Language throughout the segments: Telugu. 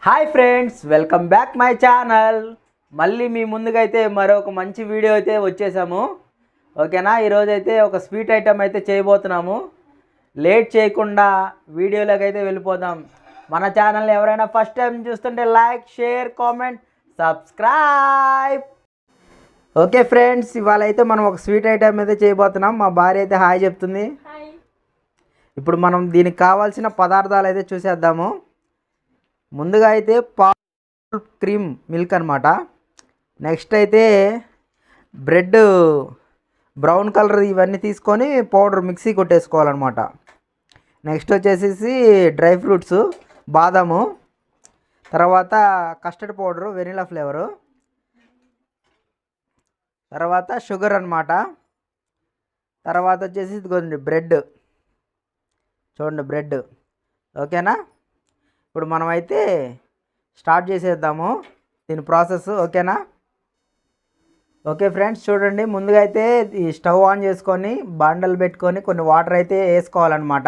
Hi friends, welcome back my channel. మళ్ళీ మీ ముందుకైతే మరొక మంచి వీడియో అయితే వచ్చేసాము. ఓకేనా, ఈరోజు అయితే ఒక స్వీట్ ఐటమ్ అయితే చేయబోతున్నాము. లేట్ చేయకుండా వీడియోలోకి అయితే వెళ్ళిపోదాం. మన ఛానల్ని ఎవరైనా ఫస్ట్ టైం చూస్తుంటే like, share, comment, subscribe. Okay friends, ఇవాళ అయితే మనం ఒక స్వీట్ ఐటమ్ అయితే చేయబోతున్నాం. మా భార్య అయితే హాయ్ చెప్తుంది. ఇప్పుడు మనం దీనికి కావాల్సిన పదార్థాలు అయితే చూసేద్దాము. ముందుగా అయితే పాలు, క్రీమ్, మిల్క్ అనమాట. నెక్స్ట్ అయితే బ్రెడ్, బ్రౌన్ కలర్ ఇవన్నీ తీసుకొని పౌడర్ మిక్సీ కొట్టేసుకోవాలన్నమాట. నెక్స్ట్ వచ్చేసి డ్రై ఫ్రూట్స్, బాదాము, తర్వాత కస్టర్డ్ పౌడరు, వెనిలా ఫ్లేవరు, తర్వాత షుగర్ అనమాట. తర్వాత వచ్చేసి ఇదిగోండి బ్రెడ్, చూడండి బ్రెడ్. ఓకేనా, ఇప్పుడు మనమైతే స్టార్ట్ చేసేద్దాము దీని ప్రాసెస్. ఓకేనా. ఓకే ఫ్రెండ్స్, చూడండి ముందుగా అయితే ఈ స్టవ్ ఆన్ చేసుకొని బాండలు పెట్టుకొని కొన్ని వాటర్ అయితే వేసుకోవాలన్నమాట.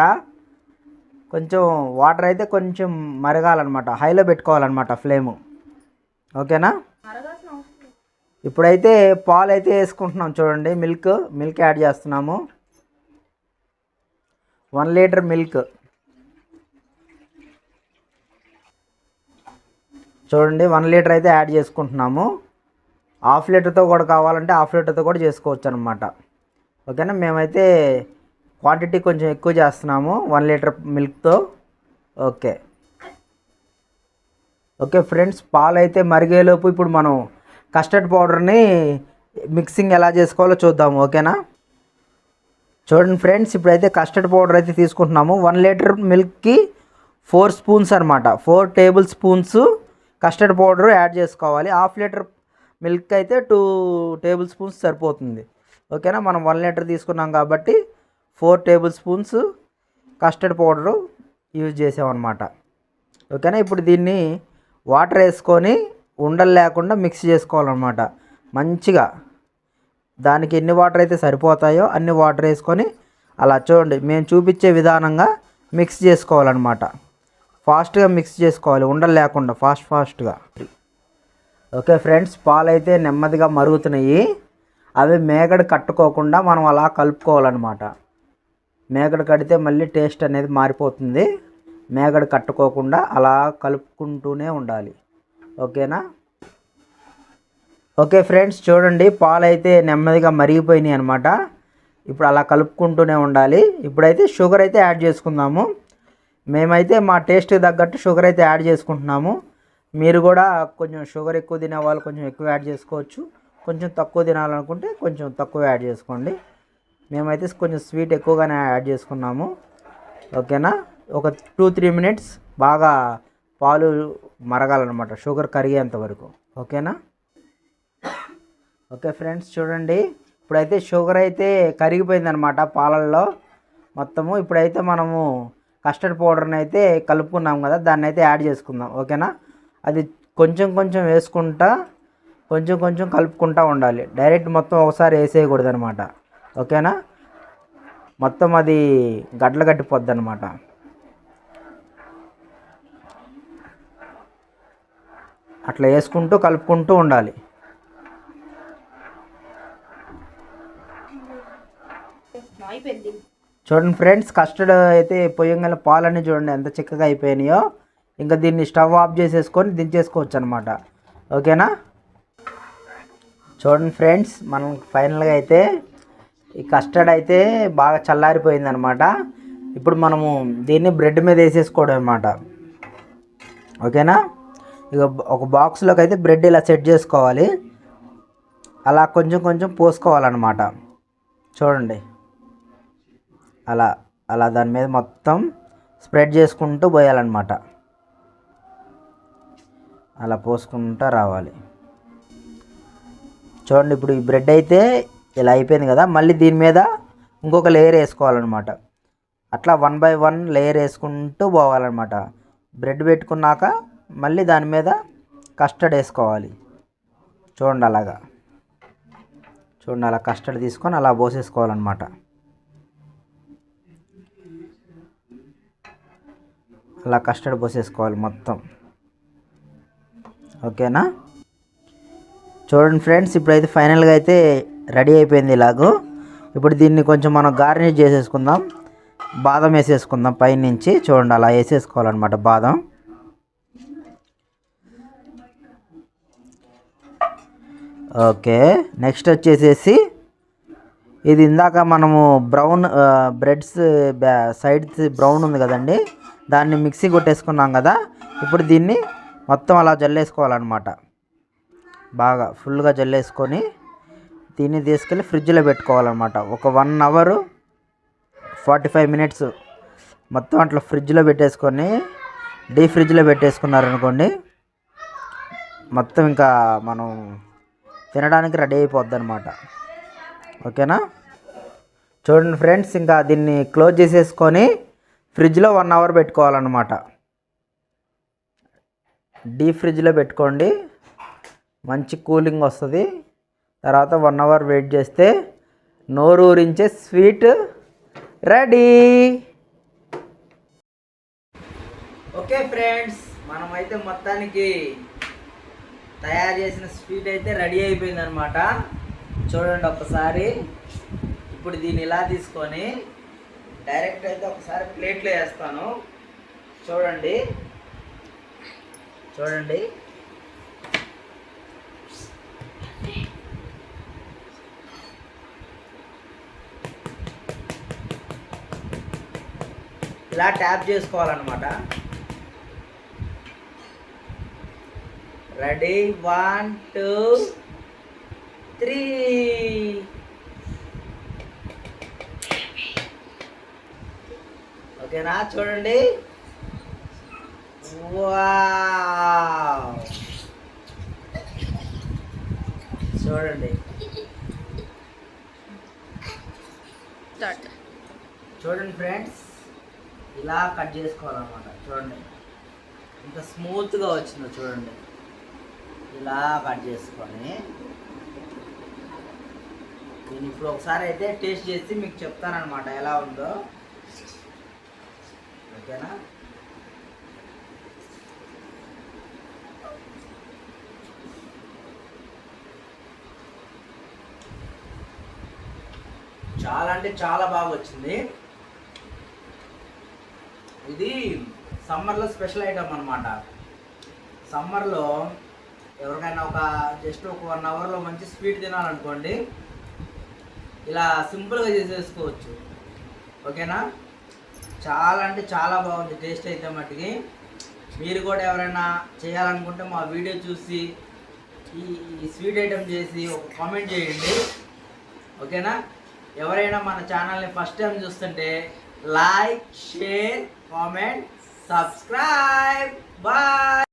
కొంచెం వాటర్ అయితే కొంచెం మరగాలన్నమాట, హైలో పెట్టుకోవాలన్నమాట ఫ్లేము. ఓకేనా. ఇప్పుడైతే పాలు అయితే వేసుకుంటున్నాం. చూడండి మిల్క్ యాడ్ చేస్తున్నాము. 1 లీటర్ మిల్క్. చూడండి 1 లీటర్ అయితే యాడ్ చేసుకుంటున్నాము. 1/2 లీటర్తో కూడా కావాలంటే 1/2 లీటర్తో కూడా చేసుకోవచ్చు అనమాట. ఓకేనా, మేమైతే క్వాంటిటీ కొంచెం ఎక్కువ చేస్తున్నాము 1 లీటర్ మిల్క్తో. ఓకే ఓకే ఫ్రెండ్స్, పాలు అయితే మరిగేలోపు ఇప్పుడు మనం కస్టర్డ్ పౌడర్ని మిక్సింగ్ ఎలా చేసుకోవాలో చూద్దాము. ఓకేనా. చూడండి ఫ్రెండ్స్, ఇప్పుడైతే కస్టర్డ్ పౌడర్ అయితే తీసుకుంటున్నాము. 1 లీటర్ మిల్క్కి 4 స్పూన్స్ అనమాట. 4 table spoons custard powder add చేసుకోవాలి. 1/2 లీటర్ మిల్క్ అయితే 2 టేబుల్ స్పూన్స్ సరిపోతుంది. ఓకేనా, మనం 1 లీటర్ తీసుకున్నాం కాబట్టి 4 table spoons custard powder use చేసామన్నమాట. ఓకేనా, ఇప్పుడు దీన్ని వాటర్ వేసుకొని ఉండలు లేకుండా మిక్స్ చేసుకోవాలన్నమాట మంచిగా. దానికి ఎన్ని వాటర్ అయితే సరిపోతాయో అన్ని వాటర్ వేసుకొని అలా చూడండి మేము చూపించే విధానంగా మిక్స్ చేసుకోవాలన్నమాట. ఫాస్ట్గా మిక్స్ చేసుకోవాలి, ఉండలు లేకుండా ఫాస్ట్గా. ఓకే ఫ్రెండ్స్, పాలు అయితే నెమ్మదిగా మరుగుతున్నాయి. అవి మేగడ కట్టుకోకుండా మనం అలా కలుపుకోవాలన్నమాట. మేగడ కడితే మళ్ళీ టేస్ట్ అనేది మారిపోతుంది. మేగడ కట్టుకోకుండా అలా కలుపుకుంటూనే ఉండాలి. ఓకేనా. ఓకే ఫ్రెండ్స్, చూడండి పాలు అయితే నెమ్మదిగా మరిగిపోయినాయి అనమాట. ఇప్పుడు అలా కలుపుకుంటూనే ఉండాలి. ఇప్పుడైతే షుగర్ అయితే యాడ్ చేసుకుందాము. మేమైతే మా టేస్ట్కి తగ్గట్టు షుగర్ అయితే యాడ్ చేసుకుంటున్నాము. మీరు కూడా కొంచెం షుగర్ ఎక్కువ తినే వాళ్ళు కొంచెం ఎక్కువ యాడ్ చేసుకోవచ్చు. కొంచెం తక్కువ తినాలనుకుంటే కొంచెం తక్కువ యాడ్ చేసుకోండి. మేమైతే కొంచెం స్వీట్ ఎక్కువగానే యాడ్ చేసుకున్నాము. ఓకేనా. ఒక 2-3 మినిట్స్ బాగా పాలు మరగాలన్నమాట, షుగర్ కరిగేంత వరకు. ఓకేనా. ఓకే ఫ్రెండ్స్, చూడండి ఇప్పుడైతే షుగర్ అయితే కరిగిపోయిందనమాట పాలల్లో మొత్తము. ఇప్పుడైతే మనము కస్టర్డ్ పౌడర్ని అయితే కలుపుకున్నాం కదా, దాన్ని అయితే యాడ్ చేసుకుందాం. ఓకేనా, అది కొంచెం కొంచెం వేసుకుంటా కొంచెం కొంచెం కలుపుకుంటూ ఉండాలి. డైరెక్ట్ మొత్తం ఒకసారి వేసేయకూడదు అనమాట. ఓకేనా, మొత్తం అది గడ్డలు కట్టిపోద్ది అనమాట. అట్లా వేసుకుంటూ కలుపుకుంటూ ఉండాలి. చూడండి ఫ్రెండ్స్, కస్టర్డ్ అయితే పొయ్యంగల పాలన్నీ చూడండి ఎంత చిక్కగా అయిపోయినాయో. ఇంకా దీన్ని స్టవ్ ఆఫ్ చేసేసుకొని దించేసుకోవచ్చు అనమాట. ఓకేనా. చూడండి ఫ్రెండ్స్, మనం ఫైనల్గా అయితే ఈ కస్టర్డ్ అయితే బాగా చల్లారిపోయింది అనమాట. ఇప్పుడు మనము దీన్ని బ్రెడ్ మీద వేసేసుకోవడం అనమాట. ఓకేనా, ఇక ఒక బాక్స్లోకి అయితే బ్రెడ్ ఇలా సెట్ చేసుకోవాలి. అలా కొంచెం కొంచెం పోసుకోవాలన్నమాట. చూడండి అలా అలా దాని మీద మొత్తం స్ప్రెడ్ చేసుకుంటూ పోయాలన్నమాట. అలా పోసుకుంటూ రావాలి. చూడండి ఇప్పుడు ఈ బ్రెడ్ అయితే ఇలా అయిపోయింది కదా, మళ్ళీ దీని మీద ఇంకొక లేయర్ వేసుకోవాలన్నమాట. అట్లా 1 by 1 లేయర్ వేసుకుంటూ పోవాలన్నమాట. బ్రెడ్ పెట్టుకున్నాక మళ్ళీ దాని మీద కస్టర్డ్ వేసుకోవాలి. చూడండి అలాగా, చూడండి అలా కస్టర్డ్ తీసుకొని అలా పోసేసుకోవాలన్నమాట. అలా కస్టర్డ్ పోసేసుకోవాలి మొత్తం. ఓకేనా. చూడండి ఫ్రెండ్స్, ఇప్పుడైతే ఫైనల్గా అయితే రెడీ అయిపోయింది ఇలాగూ. ఇప్పుడు దీన్ని కొంచెం మనం గార్నిష్ చేసేసుకుందాం. బాదం వేసేసుకుందాం పైనుంచి. చూడండి అలా వేసేసుకోవాలన్నమాట బాదం. ఓకే, నెక్స్ట్ వచ్చేసేసి ఇది ఇందాక మనము బ్రౌన్ బ్రెడ్స్ సైడ్స్ బ్రౌన్ ఉంది కదండి, దాన్ని మిక్సీ కొట్టేసుకున్నాం కదా. ఇప్పుడు దీన్ని మొత్తం అలా జల్లేసుకోవాలన్నమాట. బాగా ఫుల్గా జల్లేసుకొని దీన్ని తీసుకెళ్ళి ఫ్రిడ్జ్లో పెట్టుకోవాలన్నమాట. ఒక 1 అవర్ 45 మినిట్స్ మొత్తం అట్లా ఫ్రిడ్జ్లో పెట్టేసుకొని డీప్ ఫ్రిడ్జ్లో పెట్టేసుకున్నారనుకోండి, మొత్తం ఇంకా మనం తినడానికి రెడీ అయిపోద్ది అనమాట. ఓకేనా. చూడండి ఫ్రెండ్స్, ఇంకా దీన్ని క్లోజ్ చేసేసుకొని ఫ్రిడ్జ్లో 1 అవర్ పెట్టుకోవాలన్నమాట. డీప్ ఫ్రిడ్జ్లో పెట్టుకోండి, మంచి కూలింగ్ వస్తుంది. తర్వాత 1 అవర్ వెయిట్ చేస్తే నోరూరించే స్వీట్ రెడీ. ఓకే ఫ్రెండ్స్, మనమైతే మొత్తానికి తయారు చేసిన స్వీట్ అయితే రెడీ అయిపోయిందనమాట. చూడండి ఒకసారి. ఇప్పుడు దీన్ని ఇలా తీసుకొని డైరెక్ట్ అయితే ఒకసారి ప్లేట్లో వేస్తాను. చూడండి చూడండి ఇలా ట్యాప్ చేసుకోవాలన్నమాట. రెడీ, 1 2 3. ఓకేనా. చూడండి, వావ్, చూడండి చూడండి ఫ్రెండ్స్, ఇలా కట్ చేసుకోవాలన్నమాట. చూడండి ఇంత స్మూత్గా వచ్చిందో చూడండి. ఇలా కట్ చేసుకొని నేను ఇప్పుడు ఒకసారి అయితే టేస్ట్ చేసి మీకు చెప్తానన్నమాట ఎలా ఉందో. ఓకేనా. చాలా అంటే చాలా బాగా వచ్చింది. ఇది సమ్మర్లో స్పెషల్ ఐటమ్ అనమాట. సమ్మర్లో ఎవరికైనా జస్ట్ ఒక 1 అవర్లో మంచి స్వీట్ తినాలనుకోండి, ఇలా సింపుల్గా చేసేసుకోవచ్చు. ఓకేనా. చాలా అంటే చాలా బాగుంది టేస్ట్ అయితే మట్టికి. మీరు కూడా ఎవరైనా చేయాలనుకుంటే మా వీడియో చూసి ఈ స్వీట్ ఐటమ్ చేసి ఒక కామెంట్ చేయండి. ఓకేనా. ఎవరైనా మన ఛానల్ని ఫస్ట్ టైం చూస్తుంటే like, share, comment, subscribe. Bye.